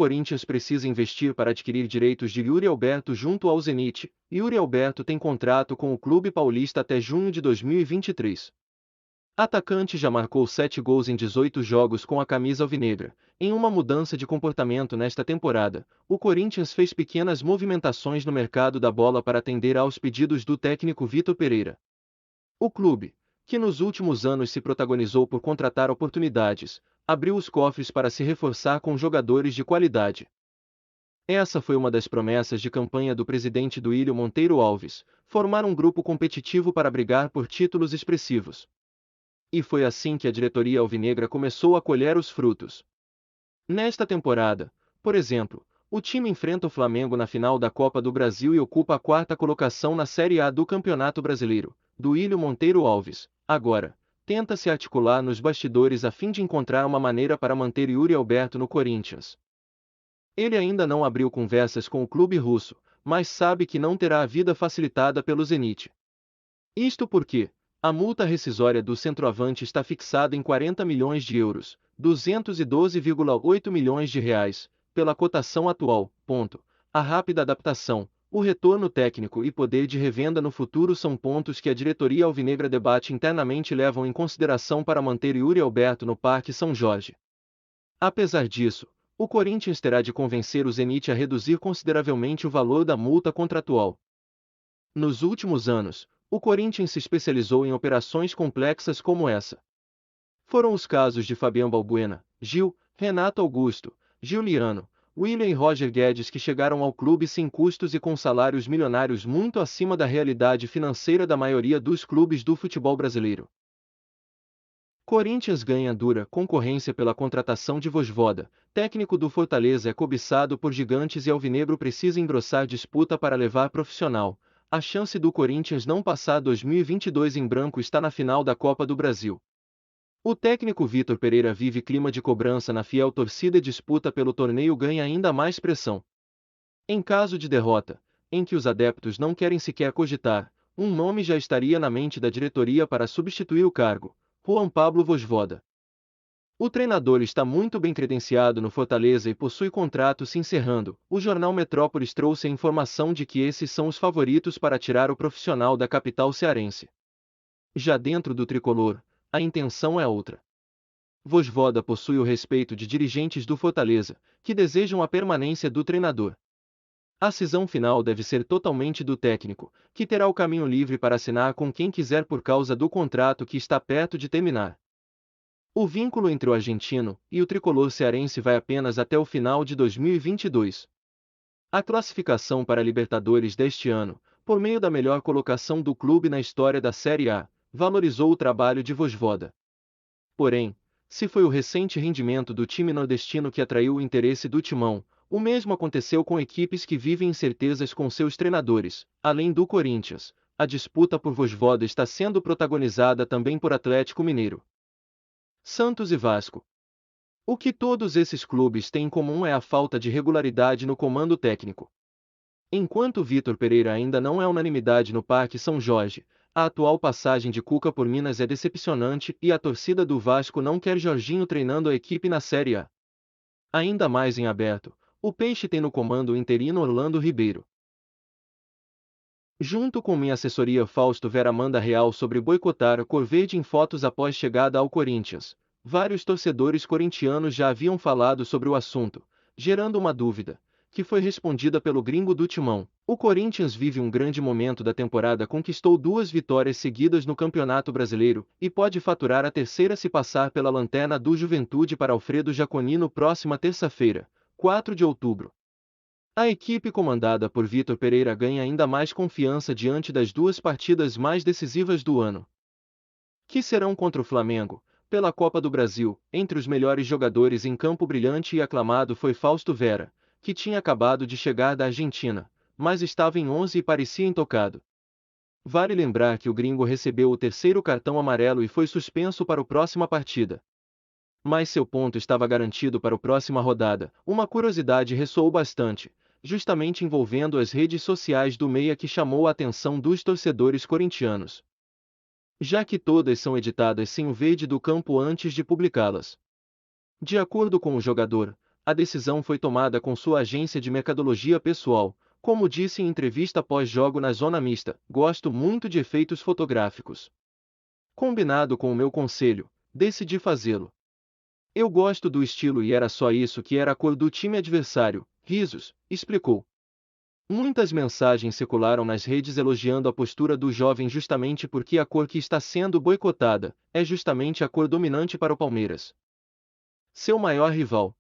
Corinthians precisa investir para adquirir direitos de Yuri Alberto junto ao Zenit. Yuri Alberto tem contrato com o clube paulista até junho de 2023. Atacante já marcou 7 gols em 18 jogos com a camisa alvinegra. Em uma mudança de comportamento nesta temporada, o Corinthians fez pequenas movimentações no mercado da bola para atender aos pedidos do técnico Vitor Pereira. O clube, que nos últimos anos se protagonizou por contratar oportunidades, abriu os cofres para se reforçar com jogadores de qualidade. Essa foi uma das promessas de campanha do presidente Duílio Monteiro Alves, formar um grupo competitivo para brigar por títulos expressivos. E foi assim que a diretoria alvinegra começou a colher os frutos. Nesta temporada, por exemplo, o time enfrenta o Flamengo na final da Copa do Brasil e ocupa a 4ª colocação na Série A do Campeonato Brasileiro. Duílio Monteiro Alves, agora, tenta se articular nos bastidores a fim de encontrar uma maneira para manter Yuri Alberto no Corinthians. Ele ainda não abriu conversas com o clube russo, mas sabe que não terá a vida facilitada pelo Zenit. Isto porque a multa rescisória do centroavante está fixada em 40 milhões de euros, 212,8 milhões de reais, pela cotação atual. A rápida adaptação, o retorno técnico e poder de revenda no futuro são pontos que a diretoria alvinegra debate internamente e levam em consideração para manter Yuri Alberto no Parque São Jorge. Apesar disso, o Corinthians terá de convencer o Zenit a reduzir consideravelmente o valor da multa contratual. Nos últimos anos, o Corinthians se especializou em operações complexas como essa. Foram os casos de Fabián Balbuena, Gil, Renato Augusto, Giuliano, William e Roger Guedes que chegaram ao clube sem custos e com salários milionários muito acima da realidade financeira da maioria dos clubes do futebol brasileiro. Corinthians ganha dura concorrência pela contratação de Vojvoda, técnico do Fortaleza é cobiçado por gigantes e alvinegro precisa engrossar disputa para levar profissional. A chance do Corinthians não passar 2022 em branco está na final da Copa do Brasil. O técnico Vitor Pereira vive clima de cobrança na fiel torcida e disputa pelo torneio ganha ainda mais pressão. Em caso de derrota, em que os adeptos não querem sequer cogitar, um nome já estaria na mente da diretoria para substituir o cargo: Juan Pablo Vojvoda. O treinador está muito bem credenciado no Fortaleza e possui contrato se encerrando. O jornal Metrópolis trouxe a informação de que esses são os favoritos para tirar o profissional da capital cearense. Já dentro do tricolor, a intenção é outra. Vojvoda possui o respeito de dirigentes do Fortaleza, que desejam a permanência do treinador. A cisão final deve ser totalmente do técnico, que terá o caminho livre para assinar com quem quiser por causa do contrato que está perto de terminar. O vínculo entre o argentino e o tricolor cearense vai apenas até o final de 2022. A classificação para a Libertadores deste ano, por meio da melhor colocação do clube na história da Série A, valorizou o trabalho de Vojvoda. Porém, se foi o recente rendimento do time nordestino que atraiu o interesse do Timão, o mesmo aconteceu com equipes que vivem incertezas com seus treinadores. Além do Corinthians, a disputa por Vojvoda está sendo protagonizada também por Atlético Mineiro, Santos e Vasco. O que todos esses clubes têm em comum é a falta de regularidade no comando técnico. Enquanto Vitor Pereira ainda não é unanimidade no Parque São Jorge, a atual passagem de Cuca por Minas é decepcionante e a torcida do Vasco não quer Jorginho treinando a equipe na Série A. Ainda mais em aberto, o Peixe tem no comando o interino Orlando Ribeiro. Junto com minha assessoria Fausto Vera manda real sobre boicotar a cor verde em fotos após chegada ao Corinthians. Vários torcedores corintianos já haviam falado sobre o assunto, gerando uma dúvida, que foi respondida pelo gringo do Timão. O Corinthians vive um grande momento da temporada, conquistou 2 vitórias seguidas no Campeonato Brasileiro, e pode faturar a terceira se passar pela lanterna do Juventude para Alfredo Jaconi próxima terça-feira, 4 de outubro. A equipe comandada por Vitor Pereira ganha ainda mais confiança diante das 2 partidas mais decisivas do ano, que serão contra o Flamengo, pela Copa do Brasil. Entre os melhores jogadores em campo brilhante e aclamado foi Fausto Vera, que tinha acabado de chegar da Argentina, mas estava em 11 e parecia intocado. Vale lembrar que o gringo recebeu o 3º cartão amarelo e foi suspenso para a próxima partida. Mas seu ponto estava garantido para a próxima rodada. Uma curiosidade ressoou bastante, justamente envolvendo as redes sociais do meia que chamou a atenção dos torcedores corintianos, já que todas são editadas sem o verde do campo antes de publicá-las. De acordo com o jogador, a decisão foi tomada com sua agência de mercadologia pessoal. Como disse em entrevista pós-jogo na zona mista, gosto muito de efeitos fotográficos. Combinado com o meu conselho, decidi fazê-lo. Eu gosto do estilo e era só isso que era a cor do time adversário. Risos, explicou. Muitas mensagens circularam nas redes elogiando a postura do jovem justamente porque a cor que está sendo boicotada é justamente a cor dominante para o Palmeiras. Seu maior rival,